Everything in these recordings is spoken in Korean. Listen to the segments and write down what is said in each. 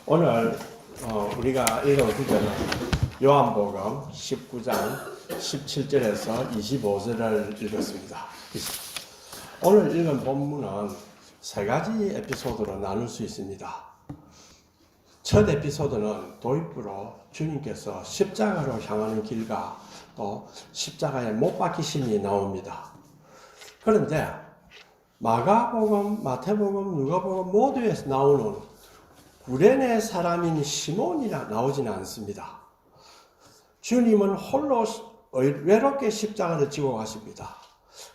오늘 우리가 읽을 구절은 요한복음 19장 17절에서 25절을 읽었습니다. 오늘 읽은 본문은 세 가지 에피소드로 나눌 수 있습니다. 첫 에피소드는 도입부로 주님께서 십자가로 향하는 길과 또 십자가에 못 박히심이 나옵니다. 그런데 마가복음, 마태복음, 누가복음 모두에서 나오는 구레네 사람인 시몬이라 나오지는 않습니다. 주님은 홀로 외롭게 십자가를 지고 가십니다.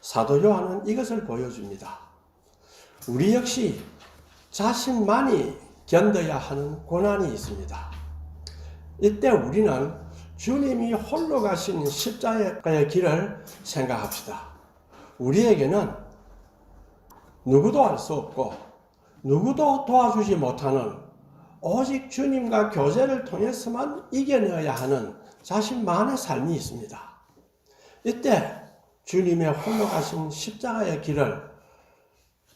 사도 요한은 이것을 보여줍니다. 우리 역시 자신만이 견뎌야 하는 고난이 있습니다. 이때 우리는 주님이 홀로 가신 십자가의 길을 생각합시다. 우리에게는 누구도 알 수 없고 누구도 도와주지 못하는 오직 주님과 교제를 통해서만 이겨내야 하는 자신만의 삶이 있습니다. 이때 주님의 홀로 가신 십자가의 길을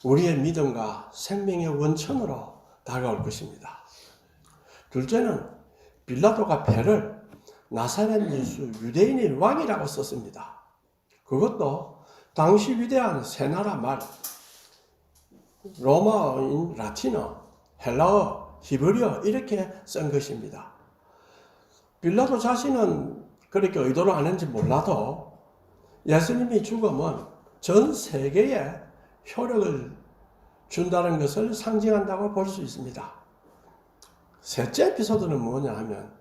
우리의 믿음과 생명의 원천으로 다가올 것입니다. 둘째는 빌라도가 배를 나사렛 예수 유대인의 왕이라고 썼습니다. 그것도 당시 위대한 세 나라 말 로마어인 라틴어, 헬라어, 히브리어 이렇게 쓴 것입니다. 빌라도 자신은 그렇게 의도로 안 했는지 몰라도 예수님이 죽음은 전 세계에 효력을 준다는 것을 상징한다고 볼 수 있습니다. 셋째 에피소드는 뭐냐 하면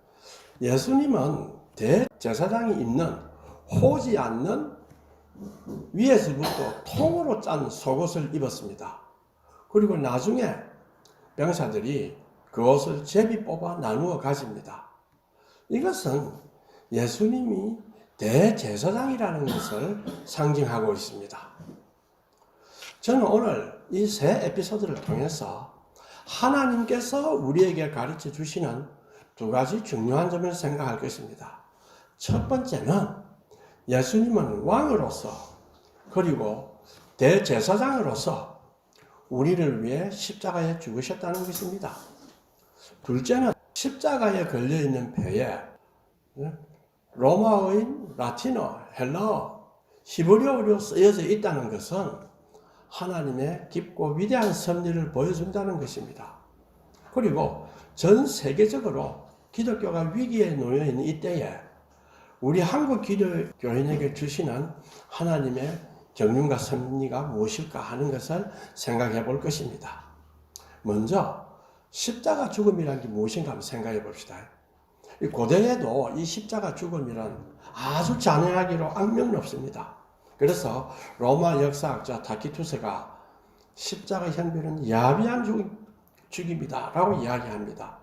예수님은 대제사장이 입는 호지 않는 위에서부터 통으로 짠 속옷을 입었습니다. 그리고 나중에 병사들이 그 옷을 제비 뽑아 나누어 가집니다. 이것은 예수님이 대제사장이라는 것을 상징하고 있습니다. 저는 오늘 이 세 에피소드를 통해서 하나님께서 우리에게 가르쳐 주시는 두 가지 중요한 점을 생각할 것입니다. 첫 번째는 예수님은 왕으로서 그리고 대제사장으로서 우리를 위해 십자가에 죽으셨다는 것입니다. 둘째는 십자가에 걸려있는 배에 로마어인, 라틴어, 헬라어, 히브리어로 쓰여져 있다는 것은 하나님의 깊고 위대한 섭리를 보여준다는 것입니다. 그리고 전 세계적으로 기독교가 위기에 놓여 있는 이때에 우리 한국 기독교인에게 주시는 하나님의 경륜과 섭리가 무엇일까 하는 것을 생각해 볼 것입니다. 먼저 십자가 죽음이라는 게 무엇인가 한번 생각해 봅시다. 고대에도 이 십자가 죽음이란 아주 잔인하기로 악명높습니다. 그래서 로마 역사학자 타키투스가 십자가 형별은 야비한 죽임이다 라고 이야기합니다.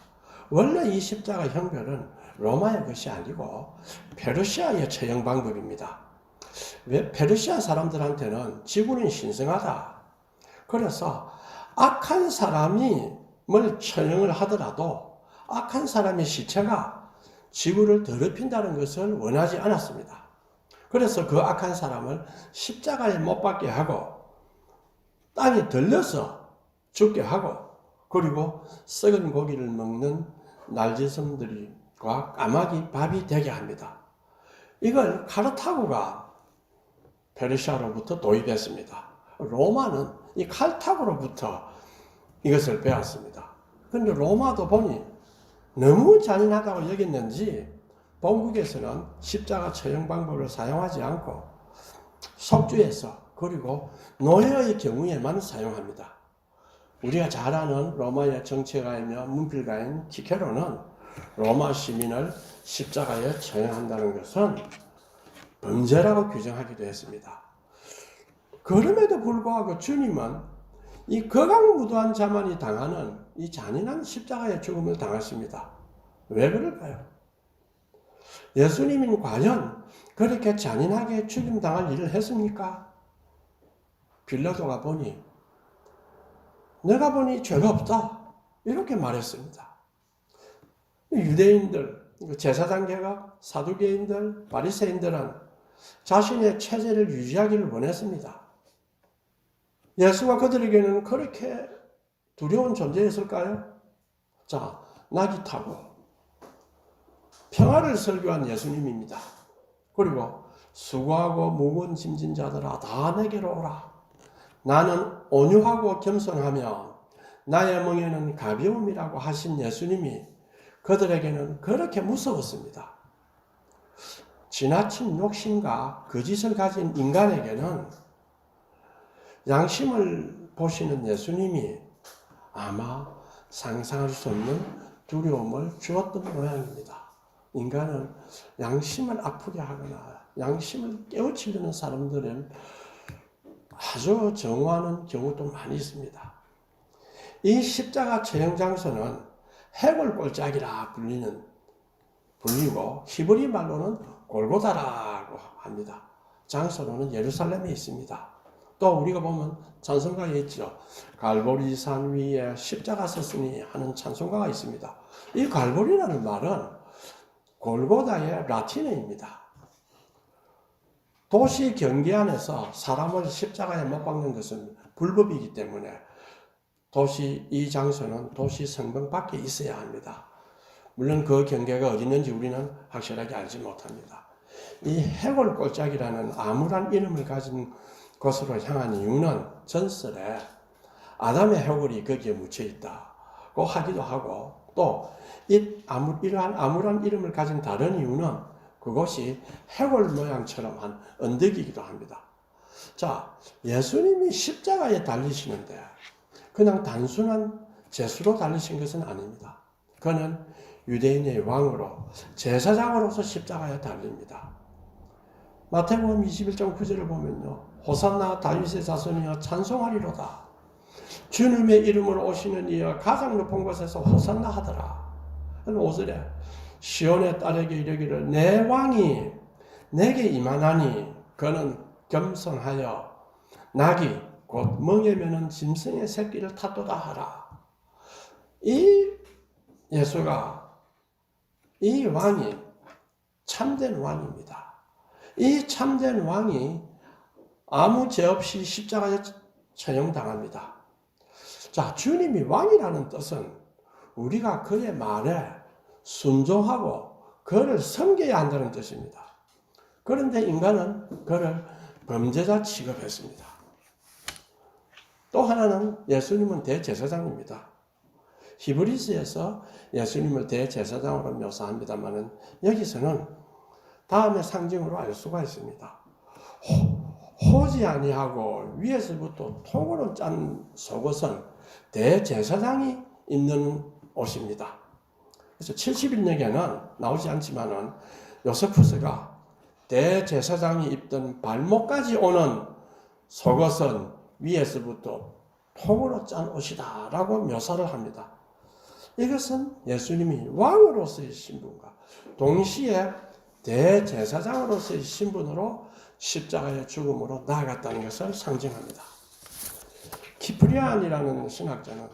원래 이 십자가 형별은 로마의 것이 아니고 페르시아의 처형 방법입니다. 왜 페르시아 사람들한테는 지구는 신성하다. 그래서 악한 사람을 처형을 하더라도 악한 사람의 시체가 지구를 더럽힌다는 것을 원하지 않았습니다. 그래서 그 악한 사람을 십자가에 못 박게 하고 땅에 들려서 죽게 하고 그리고 썩은 고기를 먹는 날짐승들과 까마귀 밥이 되게 합니다. 이걸 카르타고가 페르시아로부터 도입했습니다. 로마는 이 칼타고로부터 이것을 배웠습니다. 그런데 로마도 보니 너무 잔인하다고 여겼는지 본국에서는 십자가 처형 방법을 사용하지 않고 속주에서 그리고 노예의 경우에만 사용합니다. 우리가 잘 아는 로마의 정치가이며 문필가인 키케로는 로마 시민을 십자가에 처형한다는 것은 범죄라고 규정하기도 했습니다. 그럼에도 불구하고 주님은 이 거강무도한 자만이 당하는 이 잔인한 십자가의 죽음을 당하십니다. 왜 그럴까요? 예수님은 과연 그렇게 잔인하게 죽임당할 일을 했습니까? 빌라도가 보니 내가 보니 죄가 없다 이렇게 말했습니다. 유대인들, 제사장계가, 사두개인들, 바리새인들은 자신의 체제를 유지하기를 원했습니다. 예수가 그들에게는 그렇게 두려운 존재였을까요? 자, 나귀 타고 평화를 설교한 예수님입니다. 그리고 수고하고 무거운 짐진 자들아 다 내게로 오라. 나는 온유하고 겸손하며 나의 멍에는 가벼움이라고 하신 예수님이 그들에게는 그렇게 무서웠습니다. 지나친 욕심과 거짓을 가진 인간에게는 양심을 보시는 예수님이 아마 상상할 수 없는 두려움을 주었던 모양입니다. 인간은 양심을 아프게 하거나 양심을 깨우치려는 사람들은 아주 정오하는 경우도 많이 있습니다. 이 십자가 처형 장소는 해골골짜기라 불리고 히브리 말로는 골고다라고 합니다. 장소로는 예루살렘에 있습니다. 또 우리가 보면 찬송가에 있죠. 갈보리산 위에 십자가 섰으니 하는 찬송가가 있습니다. 이 갈보리라는 말은 골고다의 라틴어입니다. 도시 경계 안에서 사람을 십자가에 못 박는 것은 불법이기 때문에 이 장소는 도시 성벽 밖에 있어야 합니다. 물론 그 경계가 어디 있는지 우리는 확실하게 알지 못합니다. 이 해골골짜기라는 암울한 이름을 가진 곳으로 향한 이유는 전설에 아담의 해골이 거기에 묻혀 있다고 하기도 하고 또 이러한 암울한 이름을 가진 다른 이유는 그곳이 해골 모양처럼 한 언덕이기도 합니다. 자, 예수님이 십자가에 달리시는데 그냥 단순한 제수로 달리신 것은 아닙니다. 그는 유대인의 왕으로 제사장으로서 십자가에 달립니다. 마태복음 21장 9절을 보면요. 호산나 다윗의 자손이여 찬송하리로다. 주님의 이름으로 오시는 이여 가장 높은 곳에서 호산나 하더라. 5절에 시온의 딸에게 이르기를 내 왕이 내게 임하나니 그는 겸손하여 나귀 곧 멍에 매는 짐승의 새끼를 탔도다 하라. 이 예수가 이 왕이 참된 왕입니다. 이 참된 왕이 아무 죄 없이 십자가에 처형당합니다. 자, 주님이 왕이라는 뜻은 우리가 그의 말에 순종하고 그를 섬겨야 한다는 뜻입니다. 그런데 인간은 그를 범죄자 취급했습니다. 또 하나는 예수님은 대제사장입니다. 히브리서에서 예수님을 대제사장으로 묘사합니다만 여기서는 다음의 상징으로 알 수가 있습니다. 호지 아니하고 위에서부터 통으로 짠 속옷은 대제사장이 입는 옷입니다. 그래서 70인역에는 나오지 않지만은 요세푸스가 대제사장이 입던 발목까지 오는 속옷은 위에서부터 통으로 짠 옷이다 라고 묘사를 합니다. 이것은 예수님이 왕으로서의 신분과 동시에 대제사장으로서의 신분으로 십자가의 죽음으로 나아갔다는 것을 상징합니다. 키프리안이라는 신학자는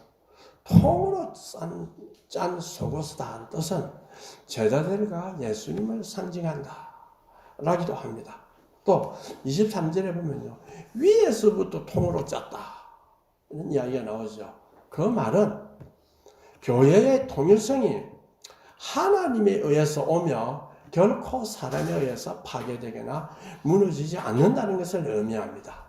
통으로 짠 속옷이다 뜻은 제자들과 예수님을 상징한다 라기도 합니다. 또 23절에 보면요. 위에서부터 통으로 짰다 이런 이야기가 나오죠. 그 말은 교회의 통일성이 하나님에 의해서 오며 결코 사람에 의해서 파괴되거나 무너지지 않는다는 것을 의미합니다.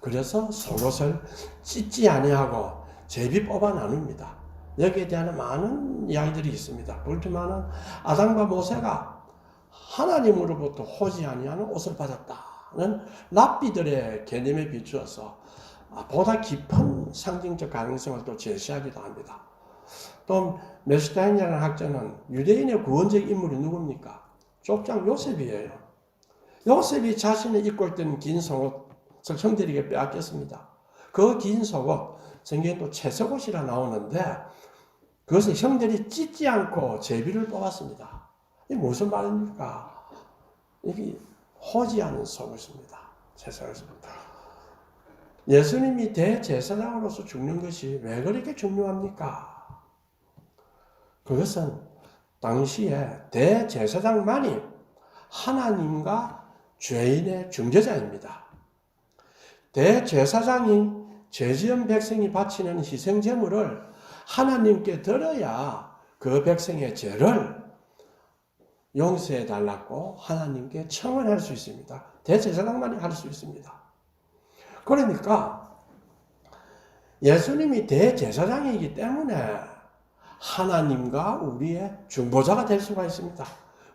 그래서 속옷을 찢지 아니하고 제비 뽑아 나눕니다. 여기에 대한 많은 이야기들이 있습니다. 그렇지만은 아담과 모세가 하나님으로부터 호지 아니하는 옷을 받았다는 랍비들의 개념에 비추어서 보다 깊은 상징적 가능성을 또 제시하기도 합니다. 또 메슈타인이라는 학자는 유대인의 구원적 인물이 누굽니까? 족장 요셉이에요. 요셉이 자신이 입고 있던 긴 속옷을 형들에게 빼앗겼습니다. 그 긴 속옷, 성경에 또 채석옷이라 나오는데 그것을 형들이 찢지 않고 제비를 뽑았습니다. 이게 무슨 말입니까? 이게 호지하는 속옷입니다. 채석옷입니다. 예수님이 대제사장으로서 죽는 것이 왜 그렇게 중요합니까? 그것은 당시에 대제사장만이 하나님과 죄인의 중재자입니다. 대제사장이 죄지은 백성이 바치는 희생제물을 하나님께 드려야 그 백성의 죄를 용서해 달라고 하나님께 청원할 수 있습니다. 대제사장만이 할 수 있습니다. 그러니까 예수님이 대제사장이기 때문에 하나님과 우리의 중보자가 될 수가 있습니다.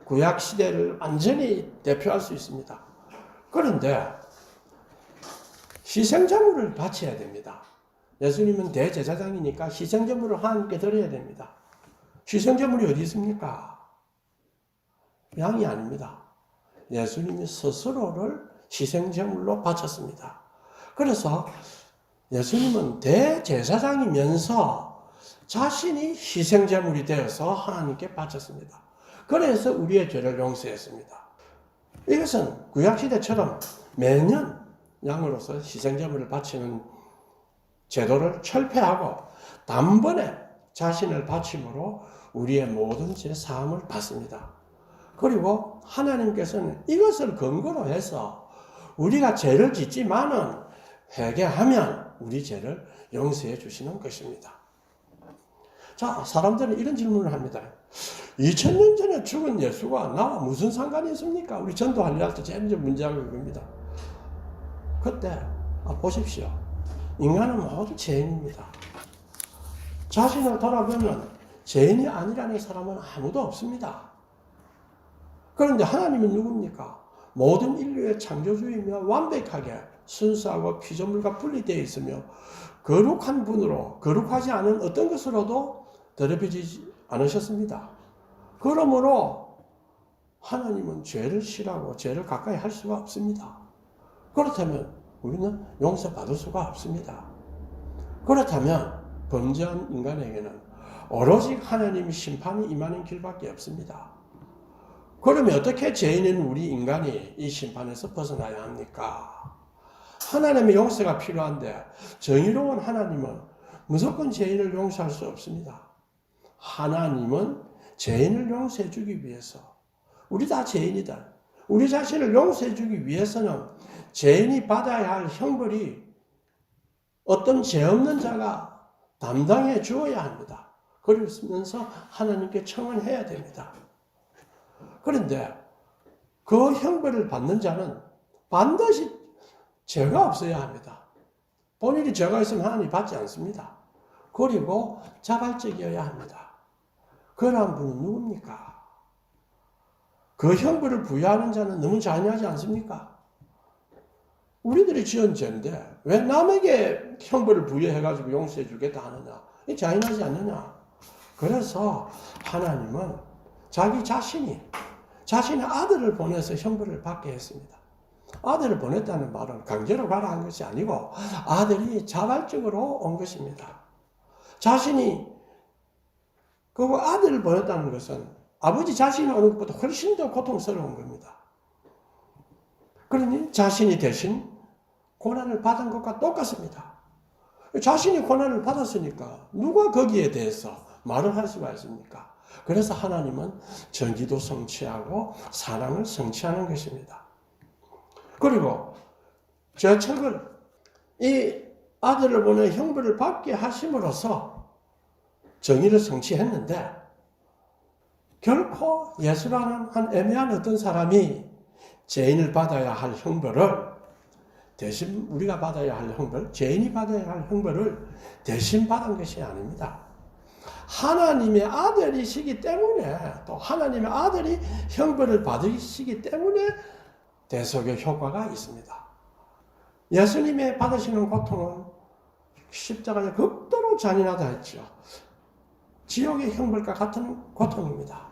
구약 시대를 완전히 대표할 수 있습니다. 그런데 희생제물을 바쳐야 됩니다. 예수님은 대제사장이니까 희생제물을 하나님께 드려야 됩니다. 희생제물이 어디 있습니까? 양이 아닙니다. 예수님이 스스로를 희생제물로 바쳤습니다. 그래서 예수님은 대제사장이면서 자신이 희생제물이 되어서 하나님께 바쳤습니다. 그래서 우리의 죄를 용서했습니다. 이것은 구약시대처럼 매년 양으로서 희생제물을 바치는 제도를 철폐하고 단번에 자신을 바침으로 우리의 모든 죄 사함을 받습니다. 그리고 하나님께서는 이것을 근거로 해서 우리가 죄를 짓지만은 회개하면 우리 죄를 용서해 주시는 것입니다. 자, 사람들은 이런 질문을 합니다. 2000년 전에 죽은 예수가 나와 무슨 상관이 있습니까? 우리 전도하려 때 제일 문제가 그겁니다. 그때 보십시오. 인간은 모두 죄인입니다. 자신을 돌아보면 죄인이 아니라는 사람은 아무도 없습니다. 그런데 하나님은 누굽니까? 모든 인류의 창조주이며 완벽하게 순수하고 피조물과 분리되어 있으며 거룩한 분으로 거룩하지 않은 어떤 것으로도 더럽혀지지 않으셨습니다. 그러므로 하나님은 죄를 싫어하고 죄를 가까이 할 수가 없습니다. 그렇다면 우리는 용서받을 수가 없습니다. 그렇다면 범죄한 인간에게는 오로지 하나님의 심판이 임하는 길밖에 없습니다. 그러면 어떻게 죄인인 우리 인간이 이 심판에서 벗어나야 합니까? 하나님의 용서가 필요한데 정의로운 하나님은 무조건 죄인을 용서할 수 없습니다. 하나님은 죄인을 용서해 주기 위해서, 우리 다 죄인이다, 우리 자신을 용서해 주기 위해서는 죄인이 받아야 할 형벌이 어떤 죄 없는 자가 담당해 주어야 합니다. 그러면서 하나님께 청원해야 됩니다. 그런데 그 형벌을 받는 자는 반드시 죄가 없어야 합니다. 본인이 죄가 있으면 하나님이 받지 않습니다. 그리고 자발적이어야 합니다. 그러한 분은 누굽니까? 그 형벌을 부여하는 자는 너무 잔인하지 않습니까? 우리들이 지은 죄인데 왜 남에게 형벌을 부여해가지고 용서해 주겠다 하느냐? 이 잔인하지 않느냐? 그래서 하나님은 자기 자신이 자신의 아들을 보내서 형벌을 받게 했습니다. 아들을 보냈다는 말은 강제로 가라 한 것이 아니고 아들이 자발적으로 온 것입니다. 자신이 그 아들을 보냈다는 것은 아버지 자신이 오는 것보다 훨씬 더 고통스러운 겁니다. 그러니 자신이 대신 고난을 받은 것과 똑같습니다. 자신이 고난을 받았으니까 누가 거기에 대해서 말을 할 수가 있습니까? 그래서 하나님은 정의도 성취하고 사랑을 성취하는 것입니다. 그리고 저책을 이 아들을 보내 형벌을 받게 하심으로써 정의를 성취했는데 결코 예수라는 한 애매한 어떤 사람이 죄인을 받아야 할 형벌을 대신 우리가 받아야 할 형벌, 죄인이 받아야 할 형벌을 대신 받은 것이 아닙니다. 하나님의 아들이시기 때문에 또 하나님의 아들이 형벌을 받으시기 때문에 대속의 효과가 있습니다. 예수님의 받으시는 고통은 십자가에 극도로 잔인하다 했죠. 지옥의 형벌과 같은 고통입니다.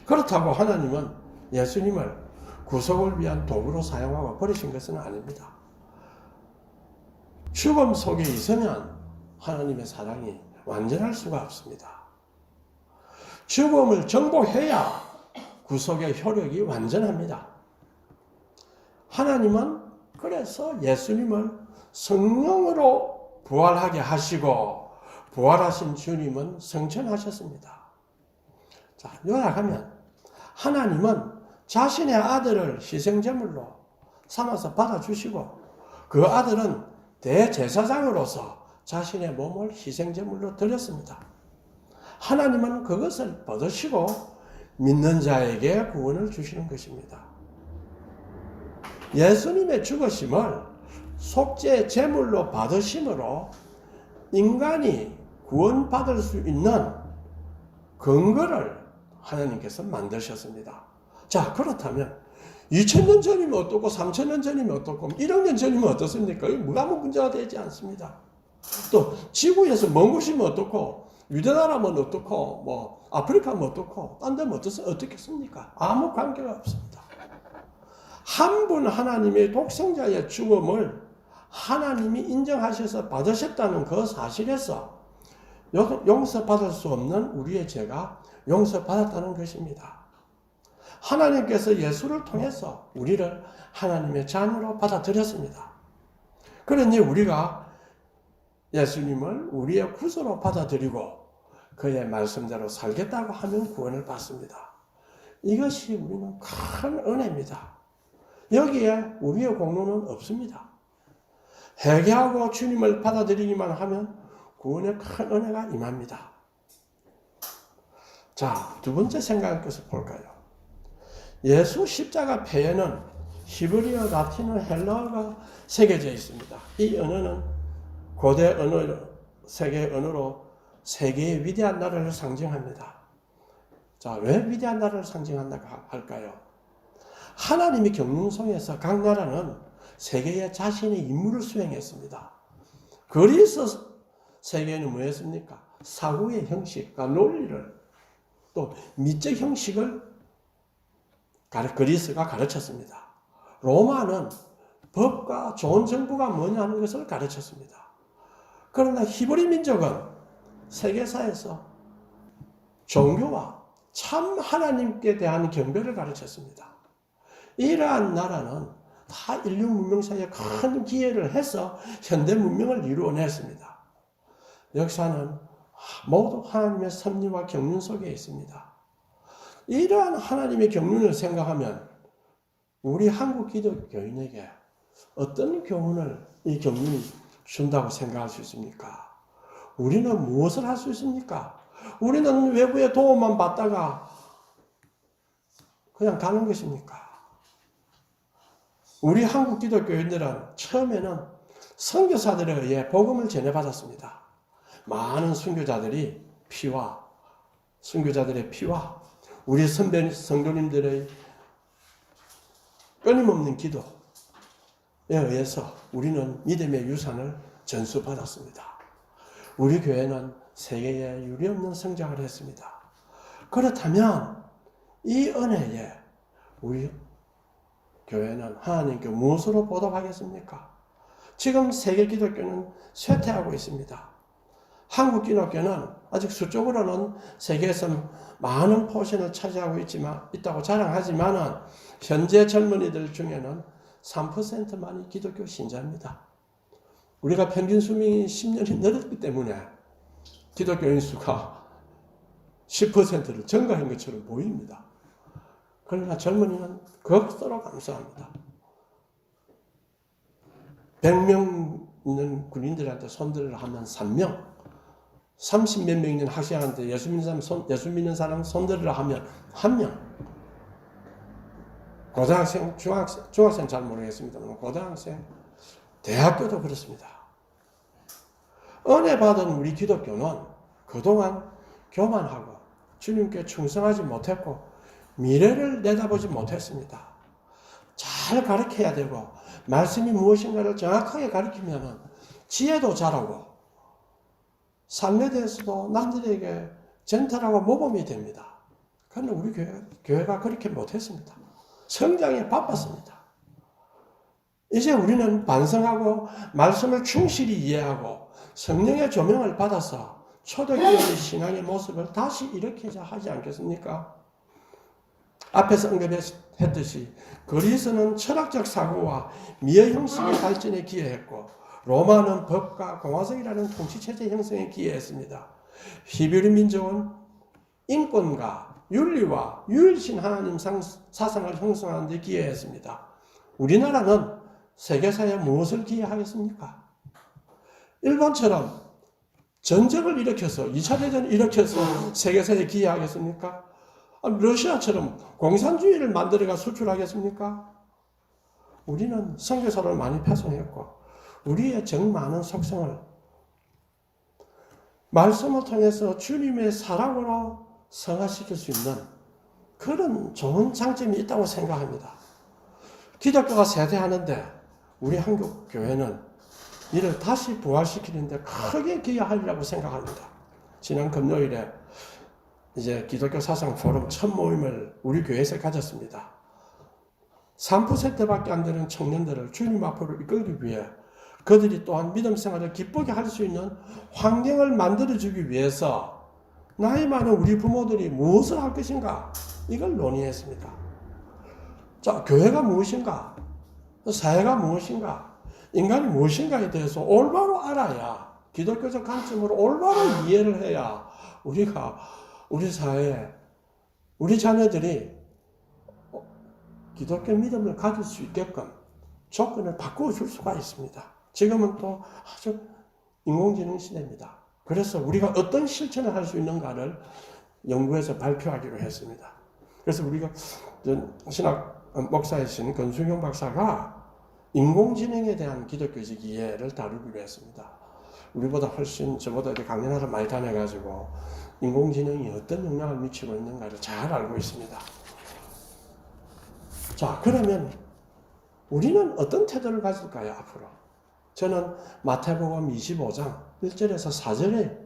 그렇다고 하나님은 예수님을 구속을 위한 도구로 사용하고 버리신 것은 아닙니다. 죽음 속에 있으면 하나님의 사랑이 완전할 수가 없습니다. 죽음을 정복해야 구속의 효력이 완전합니다. 하나님은 그래서 예수님을 성령으로 부활하게 하시고 부활하신 주님은 성천하셨습니다. 자, 요약하면 하나님은 자신의 아들을 희생제물로 삼아서 받아주시고 그 아들은 대제사장으로서 자신의 몸을 희생제물로 드렸습니다. 하나님은 그것을 받으시고 믿는 자에게 구원을 주시는 것입니다. 예수님의 죽으심을 속죄 제물로 받으심으로 인간이 구원받을 수 있는 근거를 하나님께서 만드셨습니다. 자, 그렇다면 2000년 전이면 어떻고 3000년 전이면 어떻고 1억 년 전이면 어떻습니까? 이거 아무 문제가 되지 않습니다. 또 지구에서 먼 곳이면 어떻고 유대나라면 어떻고 뭐 아프리카면 어떻고 딴 데면 어떻겠습니까? 아무 관계가 없습니다. 한 분 하나님의 독생자의 죽음을 하나님이 인정하셔서 받으셨다는 그 사실에서 용서받을 수 없는 우리의 죄가 용서받았다는 것입니다. 하나님께서 예수를 통해서 우리를 하나님의 자녀로 받아들였습니다. 그러니 우리가 예수님을 우리의 구주로 받아들이고 그의 말씀대로 살겠다고 하면 구원을 받습니다. 이것이 우리는 큰 은혜입니다. 여기에 우리의 공로는 없습니다. 회개하고 주님을 받아들이기만 하면 구원의 큰 은혜가 임합니다. 자, 두 번째 생각해서 볼까요? 예수 십자가 폐에는 히브리어, 라틴어, 헬라어가 새겨져 있습니다. 이 언어는 고대 언어, 세계 언어로 세계의 위대한 나라를 상징합니다. 자, 왜 위대한 나라를 상징한다고 할까요? 하나님이 경륜성에서 각 나라는 세계에 자신의 임무를 수행했습니다. 그리스 세계는 뭐였습니까? 사고의 형식과 논리를 또 미적 형식을 그리스가 가르쳤습니다. 로마는 법과 좋은 정부가 뭐냐 하는 것을 가르쳤습니다. 그러나 히브리 민족은 세계사에서 종교와 참 하나님께 대한 경배를 가르쳤습니다. 이러한 나라는 다 인류 문명사에 큰 기여를 해서 현대 문명을 이루어냈습니다. 역사는 모두 하나님의 섭리와 경륜 속에 있습니다. 이러한 하나님의 경륜을 생각하면 우리 한국 기독교인에게 어떤 교훈을 이 경륜이 준다고 생각할 수 있습니까? 우리는 무엇을 할 수 있습니까? 우리는 외부의 도움만 받다가 그냥 가는 것입니까? 우리 한국 기독교인들은 처음에는 선교사들에 의해 복음을 전해받았습니다. 많은 선교자들의 피와 우리 선배 성도님들의 끊임없는 기도에 의해서 우리는 믿음의 유산을 전수받았습니다. 우리 교회는 세계에 유례없는 성장을 했습니다. 그렇다면 이 은혜에 우리 교회는 하나님께 무엇으로 보답하겠습니까? 지금 세계 기독교는 쇠퇴하고 있습니다. 한국 기독교는 아직 수적으로는 세계에서 많은 포션을 차지하고 있다고 자랑하지만 현재 젊은이들 중에는 3%만이 기독교 신자입니다. 우리가 평균 수명이 10년이 늘었기 때문에 기독교인 수가 10%를 증가한 것처럼 보입니다. 그러나 젊은이는 극도로 감사합니다. 100명 있는 군인들한테 손들을 하면 3명, 30몇 명 있는 학생한테 예수 믿는 사람 손들으라 하면 1명. 고등학생, 중학생 잘 모르겠습니다만 고등학생, 대학교도 그렇습니다. 은혜 받은 우리 기독교는 그동안 교만하고 주님께 충성하지 못했고 미래를 내다보지 못했습니다. 잘 가르쳐야 되고 말씀이 무엇인가를 정확하게 가르치면 지혜도 자라고 삶에 대해서도 남들에게 젠틀하고 모범이 됩니다. 그런데 우리 교회가 그렇게 못했습니다. 성장에 바빴습니다. 이제 우리는 반성하고 말씀을 충실히 이해하고 성령의 조명을 받아서 초대교회의 신앙의 모습을 다시 일으키자 하지 않겠습니까? 앞에서 언급했듯이 그리스는 철학적 사고와 미의 형식의 발전에 기여했고 로마는 법과 공화정이라는 통치체제 형성에 기여했습니다. 히브리 민족은 인권과 윤리와 유일신 하나님 사상을 형성하는 데 기여했습니다. 우리나라는 세계사에 무엇을 기여하겠습니까? 일본처럼 전쟁을 일으켜서 2차 대전을 일으켜서 세계사에 기여하겠습니까? 러시아처럼 공산주의를 만들어가 수출하겠습니까? 우리는 선교사를 많이 파송했고 우리의 정 많은 속성을 말씀을 통해서 주님의 사랑으로 성화시킬 수 있는 그런 좋은 장점이 있다고 생각합니다. 기독교가 세대하는데 우리 한국 교회는 이를 다시 부활시키는데 크게 기여하리라고 생각합니다. 지난 금요일에 이제 기독교 사상 포럼 첫 모임을 우리 교회에서 가졌습니다. 3%밖에 안 되는 청년들을 주님 앞으로 이끌기 위해 그들이 또한 믿음 생활을 기쁘게 할 수 있는 환경을 만들어주기 위해서 나이 많은 우리 부모들이 무엇을 할 것인가 이걸 논의했습니다. 자, 교회가 무엇인가? 사회가 무엇인가? 인간이 무엇인가에 대해서 올바로 알아야 기독교적 관점으로 올바로 이해를 해야 우리가 우리 사회에 우리 자녀들이 기독교 믿음을 가질 수 있게끔 조건을 바꾸어 줄 수가 있습니다. 지금은 또 아주 인공지능 시대입니다. 그래서 우리가 어떤 실천을 할 수 있는가를 연구해서 발표하기로 했습니다. 그래서 우리가 신학 목사이신 권순경 박사가 인공지능에 대한 기독교적 이해를 다루기로 했습니다. 우리보다 훨씬 저보다 강연하러 많이 다녀가지고 인공지능이 어떤 영향을 미치고 있는가를 잘 알고 있습니다. 자, 그러면 우리는 어떤 태도를 가질까요, 앞으로? 저는 마태복음 25장 1절에서 4절에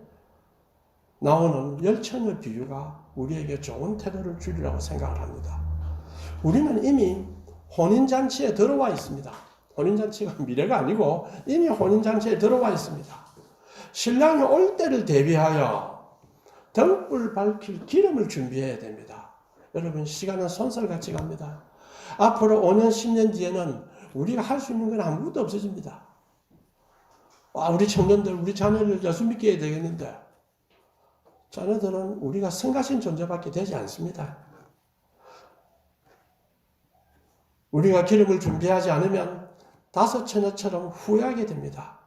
나오는 열처녀 비유가 우리에게 좋은 태도를 주리라고 생각을 합니다. 우리는 이미 혼인잔치에 들어와 있습니다. 혼인잔치가 미래가 아니고 이미 혼인잔치에 들어와 있습니다. 신랑이 올 때를 대비하여 등불 밝힐 기름을 준비해야 됩니다. 여러분, 시간은 손살같이 갑니다. 앞으로 5년, 10년 뒤에는 우리가 할 수 있는 건 아무것도 없어집니다. 우리 청년들, 우리 자녀를 예수 믿게 해야 되겠는데 자녀들은 우리가 성가신 존재밖에 되지 않습니다. 우리가 기름을 준비하지 않으면 다섯 처녀처럼 후회하게 됩니다.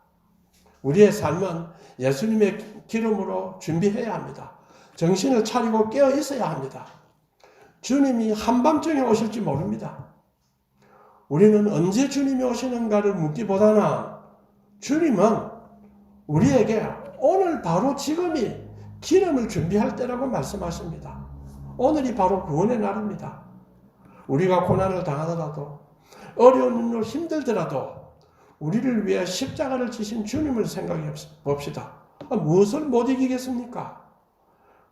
우리의 삶은 예수님의 기름으로 준비해야 합니다. 정신을 차리고 깨어 있어야 합니다. 주님이 한밤중에 오실지 모릅니다. 우리는 언제 주님이 오시는가를 묻기보다는 주님은 우리에게 오늘 바로 지금이 기름을 준비할 때라고 말씀하십니다. 오늘이 바로 구원의 날입니다. 우리가 고난을 당하더라도 어려운 일로 힘들더라도 우리를 위해 십자가를 지신 주님을 생각해 봅시다. 무엇을 못 이기겠습니까?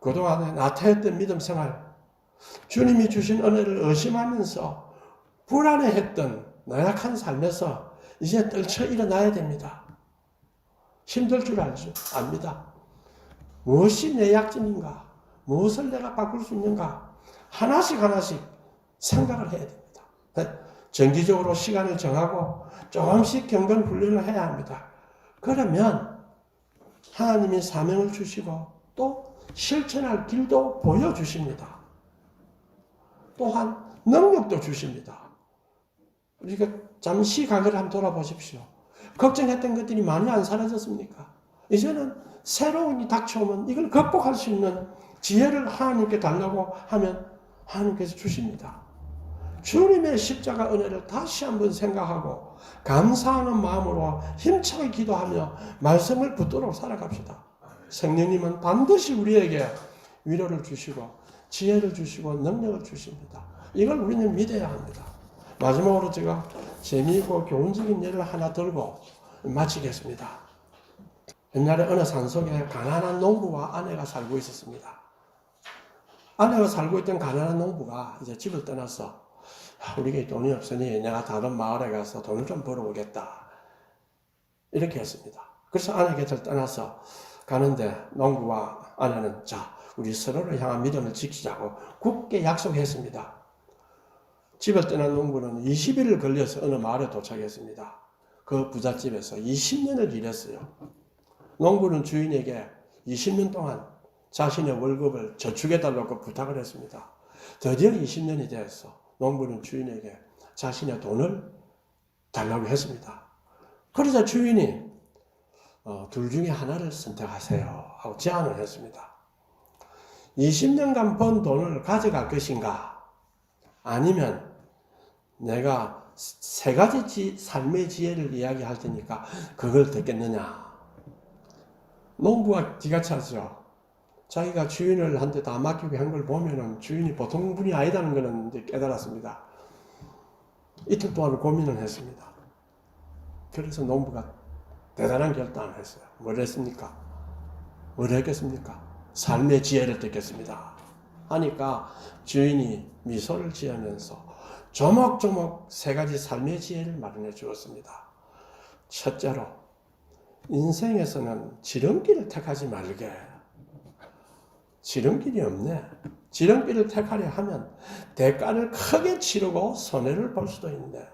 그동안에 나태했던 믿음 생활, 주님이 주신 은혜를 의심하면서 불안해했던 나약한 삶에서 이제 떨쳐 일어나야 됩니다. 힘들 줄 압니다. 무엇이 내 약점인가? 무엇을 내가 바꿀 수 있는가? 하나씩 하나씩 생각을 해야 됩니다. 정기적으로 시간을 정하고 조금씩 경건 훈련을 해야 합니다. 그러면 하나님이 사명을 주시고 또 실천할 길도 보여주십니다. 또한 능력도 주십니다. 우리가 잠시 과거를 한번 돌아보십시오. 걱정했던 것들이 많이 안 사라졌습니까? 이제는 새로운 일이 닥쳐오면 이걸 극복할 수 있는 지혜를 하나님께 달라고 하면 하나님께서 주십니다. 주님의 십자가 은혜를 다시 한번 생각하고 감사하는 마음으로 힘차게 기도하며 말씀을 붙들어 살아갑시다. 성령님은 반드시 우리에게 위로를 주시고 지혜를 주시고 능력을 주십니다. 이걸 우리는 믿어야 합니다. 마지막으로 제가 재미있고 교훈적인 예를 하나 들고 마치겠습니다. 옛날에 어느 산속에 가난한 농부와 아내가 살고 있었습니다. 아내가 살고 있던 가난한 농부가 이제 집을 떠나서 우리에게 돈이 없으니 내가 다른 마을에 가서 돈을 좀 벌어오겠다. 이렇게 했습니다. 그래서 아내 곁을 떠나서 가는데 농부와 아내는 자, 우리 서로를 향한 믿음을 지키자고 굳게 약속했습니다. 집을 떠난 농부는 20일을 걸려서 어느 마을에 도착했습니다. 그 부잣집에서 20년을 일했어요. 농부는 주인에게 20년 동안 자신의 월급을 저축해달라고 부탁을 했습니다. 드디어 20년이 되었어. 농부는 주인에게 자신의 돈을 달라고 했습니다. 그러자 주인이 둘 중에 하나를 선택하세요 하고 제안을 했습니다. 20년간 번 돈을 가져갈 것인가, 아니면 내가 세 가지 삶의 지혜를 이야기할 테니까 그걸 듣겠느냐. 농부가 기가 차죠. 자기가 주인을 한테 다 맡기고 한 걸 보면은 주인이 보통 분이 아니다는 것은 이제 깨달았습니다. 이틀 동안 고민을 했습니다. 그래서 농부가 대단한 결단을 했어요. 뭘 했습니까? 뭘 했겠습니까? 삶의 지혜를 듣겠습니다 하니까 주인이 미소를 지으면서 조목조목 세 가지 삶의 지혜를 마련해 주었습니다. 첫째로, 인생에서는 지름길을 택하지 말게. 지름길이 없네. 지름길을 택하려 하면 대가를 크게 치르고 손해를 볼 수도 있네.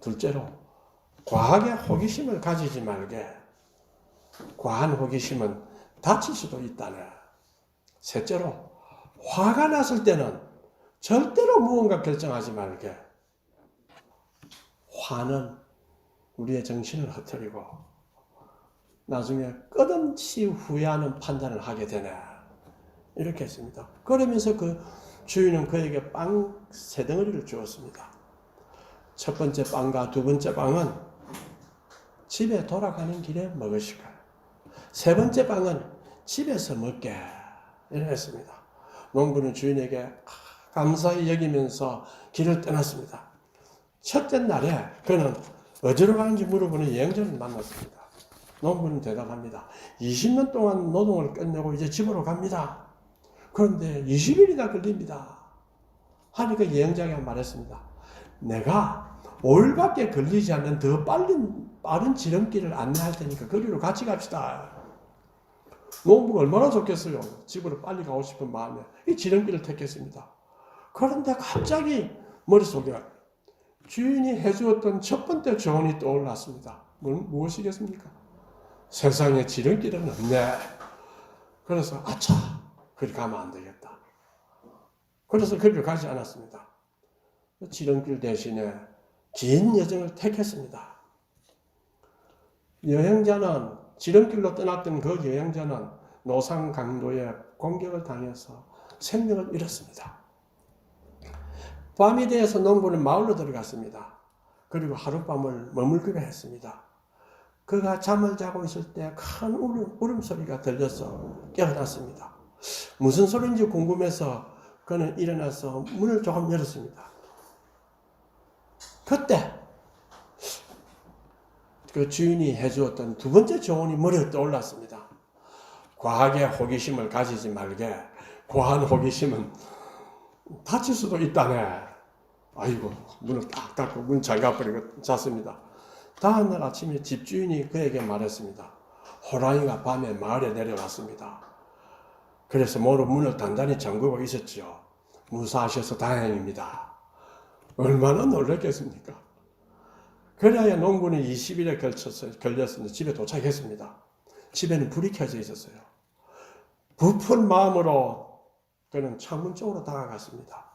둘째로, 과하게 호기심을 가지지 말게. 과한 호기심은 다칠 수도 있다네. 셋째로, 화가 났을 때는 절대로 무언가 결정하지 말게. 화는 우리의 정신을 흐트리고 나중에 끝없이 후회하는 판단을 하게 되네. 이렇게 했습니다. 그러면서 그 주인은 그에게 빵 3덩어리를 주었습니다. 첫 번째 빵과 두 번째 빵은 집에 돌아가는 길에 먹으시고, 세 번째 빵은 집에서 먹게. 이렇게 했습니다. 농부는 주인에게 감사히 여기면서 길을 떠났습니다. 첫째 날에 그는 어디로 가는지 물어보는 여행자를 만났습니다. 농부는 대답합니다. 20년 동안 노동을 끝내고 이제 집으로 갑니다. 그런데 20일이나 걸립니다. 하니까 여행자가 말했습니다. 내가 5일밖에 걸리지 않는 더 빠른 지름길을 안내할 테니까 거기로 같이 갑시다. 농부가 얼마나 좋겠어요. 집으로 빨리 가고 싶은 마음에 이 지름길을 택했습니다. 그런데 갑자기 머릿속에 주인이 해주었던 첫 번째 조언이 떠올랐습니다. 무엇이겠습니까? 세상에 지름길은 없네. 그래서 아차, 그리 가면 안 되겠다. 그래서 그리로 가지 않았습니다. 지름길 대신에 긴 여정을 택했습니다. 여행자는 지름길로 떠났던 그 여행자는 노상 강도의 공격을 당해서 생명을 잃었습니다. 밤이 되어서 농부는 마을로 들어갔습니다. 그리고 하룻밤을 머물기로 했습니다. 그가 잠을 자고 있을 때 큰 울음소리가 들려서 깨어났습니다. 무슨 소리인지 궁금해서 그는 일어나서 문을 조금 열었습니다. 그때 그 주인이 해주었던 두 번째 조언이 머리에 떠올랐습니다. 과하게 호기심을 가지지 말게. 과한 호기심은 다칠 수도 있다네. 아이고, 문을 딱 닫고 문 잠가버리고 잤습니다. 다음날 아침에 집주인이 그에게 말했습니다. 호랑이가 밤에 마을에 내려왔습니다. 그래서 모두 문을 단단히 잠그고 있었지요. 무사하셔서 다행입니다. 얼마나 놀랐겠습니까? 그래야 농부는 20일에 걸렸습니다. 집에 도착했습니다. 집에는 불이 켜져 있었어요. 부푼 마음으로 그는 창문 쪽으로 다가갔습니다.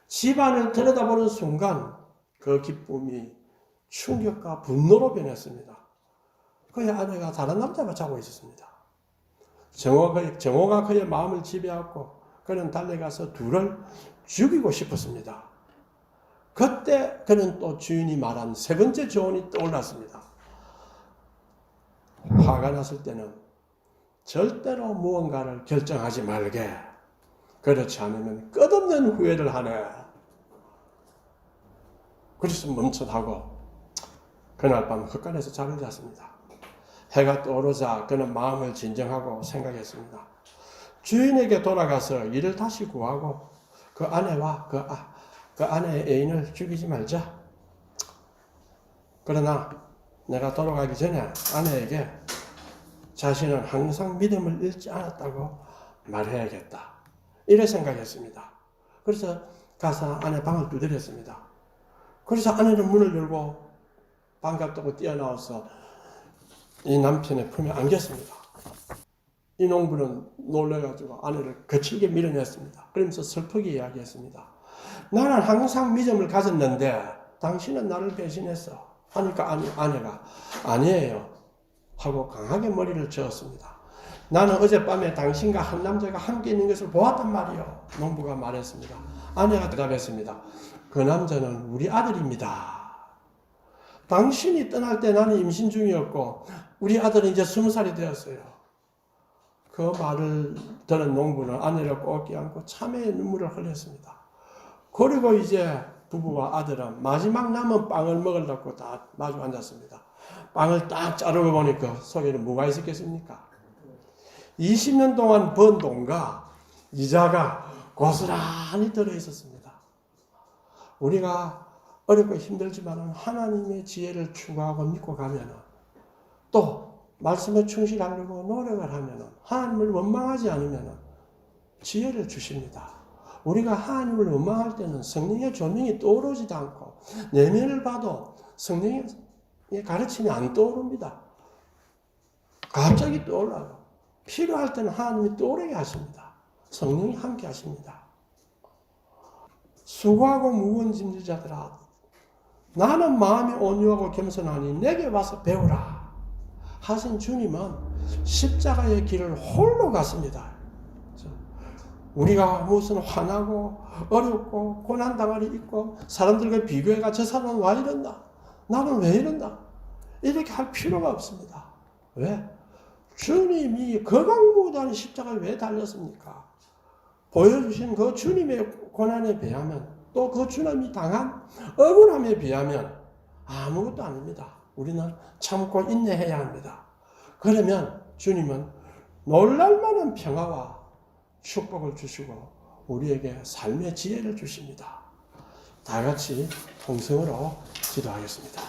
집안을 들여다보는 순간 그 기쁨이 충격과 분노로 변했습니다. 그의 아내가 다른 남자와 자고 있었습니다. 정오가 그의 마음을 지배하고 그는 달려가서 둘을 죽이고 싶었습니다. 그때 그는 또 주인이 말한 세 번째 조언이 떠올랐습니다. 화가 났을 때는 절대로 무언가를 결정하지 말게. 그렇지 않으면 끝없는 후회를 하네. 그래서 멈칫하고 그날 밤 헛간에서 잠을 잤습니다. 해가 떠오르자 그는 마음을 진정하고 생각했습니다. 주인에게 돌아가서 이를 다시 구하고 그 아내와 그 아내의 애인을 죽이지 말자. 그러나 내가 돌아가기 전에 아내에게 자신은 항상 믿음을 잃지 않았다고 말해야겠다. 이래 생각했습니다. 그래서 가서 아내 방을 두드렸습니다. 그래서 아내는 문을 열고 반갑다고 뛰어나와서 이 남편의 품에 안겼습니다. 이 농부는 놀라가지고 아내를 거칠게 밀어냈습니다. 그러면서 슬프게 이야기했습니다. 나는 항상 믿음을 가졌는데 당신은 나를 배신했어. 하니까 아내가 아니에요. 하고 강하게 머리를 저었습니다. 나는 어젯밤에 당신과 한 남자가 함께 있는 것을 보았단 말이요. 농부가 말했습니다. 아내가 대답했습니다. 그 남자는 우리 아들입니다. 당신이 떠날 때 나는 임신 중이었고 우리 아들은 이제 20살이 되었어요. 그 말을 들은 농부는 아내를 꼭 껴안고 참회의 눈물을 흘렸습니다. 그리고 이제 부부와 아들은 마지막 남은 빵을 먹으려고 다 마주 앉았습니다. 빵을 딱 자르고 보니 그 속에는 뭐가 있었겠습니까? 20년 동안 번 돈과 이자가 고스란히 들어있었습니다. 우리가 어렵고 힘들지만 하나님의 지혜를 추구하고 믿고 가면 또 말씀에 충실하려고 노력을 하면 하나님을 원망하지 않으면 지혜를 주십니다. 우리가 하나님을 원망할 때는 성령의 조명이 떠오르지도 않고 내면을 봐도 성령의 가르침이 안 떠오릅니다. 갑자기 떠올라요. 필요할 때는 하나님이 떠오르게 하십니다. 성령이 함께 하십니다. 수고하고 무거운 짐진 자들아 나는 마음이 온유하고 겸손하니 내게 와서 배우라 하신 주님은 십자가의 길을 홀로 갔습니다. 우리가 무슨 화나고 어렵고 고난당할 일 있고 사람들과 비교해가 저 사람은 왜 이런다 나는 왜 이런다 이렇게 할 필요가 없습니다. 왜? 주님이 거강무도한 십자가에 왜 달렸습니까? 보여주신 그 주님의 고난에 비하면 또 그 주님이 당한 억울함에 비하면 아무것도 아닙니다. 우리는 참고 인내해야 합니다. 그러면 주님은 놀랄만한 평화와 축복을 주시고 우리에게 삶의 지혜를 주십니다. 다 같이 통성으로 기도하겠습니다.